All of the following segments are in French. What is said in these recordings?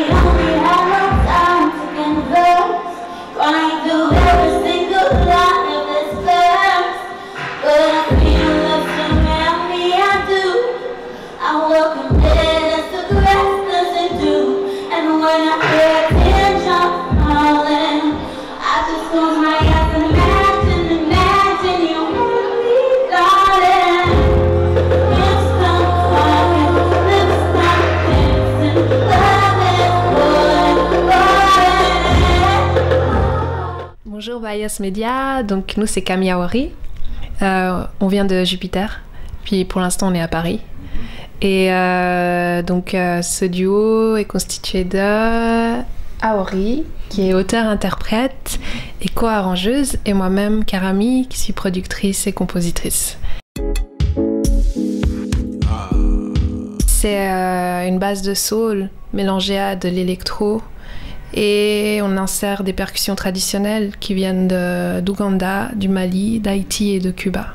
only had no time to converse, crying through every single line of this verse. But I feel love surround me, I do. I welcome it as the grass doesn't do. And when I hear teardrops falling, I just close my eyes and imagine you and me, darling. Lips stop crying, lips stop dancing, love is pouring. Bonjour Bias Media, donc nous c'est Camille Aouari, on vient de Jupiter, puis pour l'instant on est à Paris. Et donc ce duo est constitué de Aouari, qui est auteure-interprète et co-arrangeuse, et moi-même Karami, qui suis productrice et compositrice. C'est une base de soul mélangée à de l'électro, et on insère des percussions traditionnelles qui viennent d'Ouganda, du Mali, d'Haïti et de Cuba.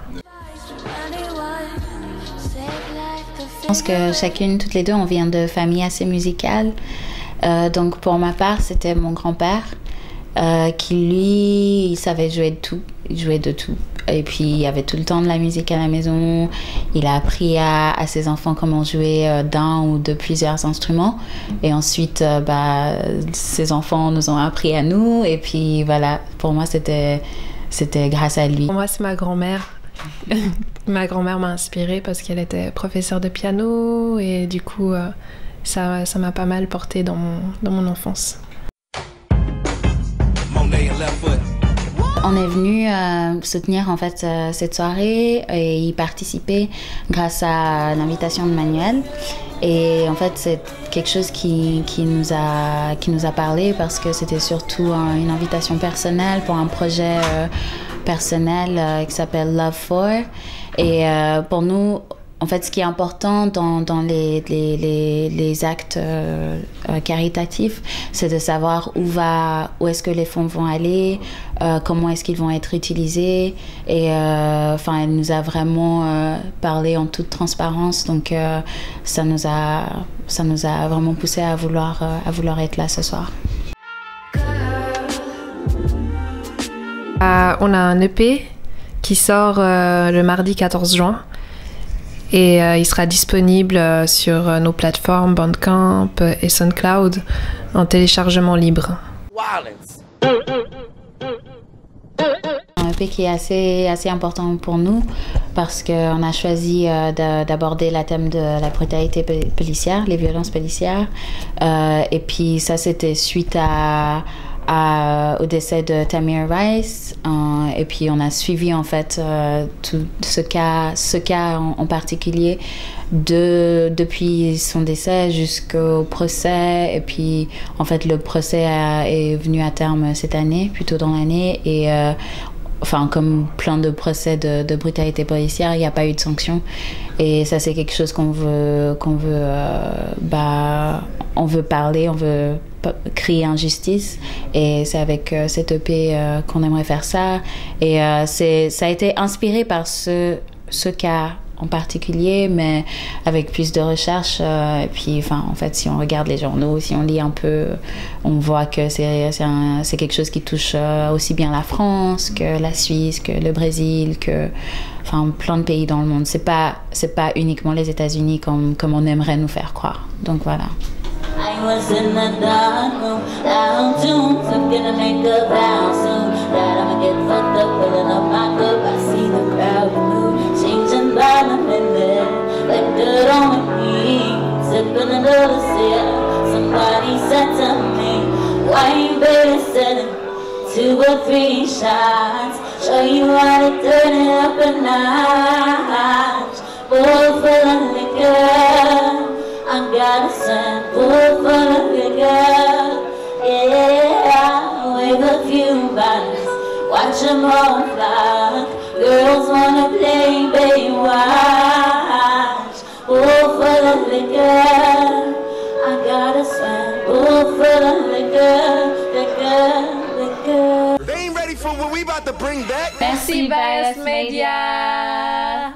Je pense que chacune, toutes les deux, on vient de familles assez musicales. Donc pour ma part, c'était mon grand-père qui, lui, il savait jouer de tout. Il jouait de tout. Et puis il y avait tout le temps de la musique à la maison. Il a appris à ses enfants comment jouer d'un ou de plusieurs instruments. Et ensuite, ses enfants nous ont appris à nous. Et puis voilà, pour moi, c'était grâce à lui. Pour moi, c'est ma grand-mère. Ma grand-mère m'a inspirée parce qu'elle était professeure de piano et du coup ça m'a pas mal porté dans mon enfance. On est venu soutenir en fait cette soirée et y participer grâce à l'invitation de Manuel. Et en fait, c'est quelque chose qui nous a parlé parce que c'était surtout une invitation personnelle pour un projet personnel qui s'appelle Love For. Et pour nous, en fait, ce qui est important dans les actes caritatifs, c'est de savoir où est-ce que les fonds vont aller, comment est-ce qu'ils vont être utilisés. Et elle nous a vraiment parlé en toute transparence, donc ça nous a vraiment poussé à vouloir être là ce soir. On a un EP qui sort le mardi 14 juin. Et il sera disponible sur nos plateformes Bandcamp et SoundCloud en téléchargement libre. Un EP qui est assez important pour nous parce qu'on a choisi d'aborder le thème de la brutalité policière, les violences policières. Et puis ça, c'était suite au décès de Tamir Rice, et puis on a suivi en fait tout ce cas en particulier depuis son décès jusqu'au procès. Et puis en fait le procès est venu à terme cette année, plutôt dans l'année, et comme plein de procès de brutalité policière, il n'y a pas eu de sanctions. Et ça, c'est quelque chose on veut parler, on veut crier injustice. Et c'est avec cette EP qu'on aimerait faire ça. Et ça a été inspiré par ce cas en particulier, mais avec plus de recherche. Et puis, en fait, si on regarde les journaux, si on lit un peu, on voit que c'est quelque chose qui touche aussi bien la France que la Suisse, que le Brésil, que plein de pays dans le monde. C'est pas uniquement les États-Unis comme on aimerait nous faire croire. Donc voilà. I was in the dark room, down tuned, gonna make a vow soon that I'ma get fucked up, pulling up my cup. I see the crowd move, changing by the minute, like good on me, sipping another sip. Somebody said to me, why ain't baby selling 2 or 3 shots? Show you how to turn it up a notch. Bowl full of liquor, I got a sample full of liquor, yeah, with a few bottles, watch them all flock. Girls wanna play, baby, watch. Bowl full of liquor, I got a sample full of liquor, liquor. They ain't ready for what we about to bring back. Merci Bias Media.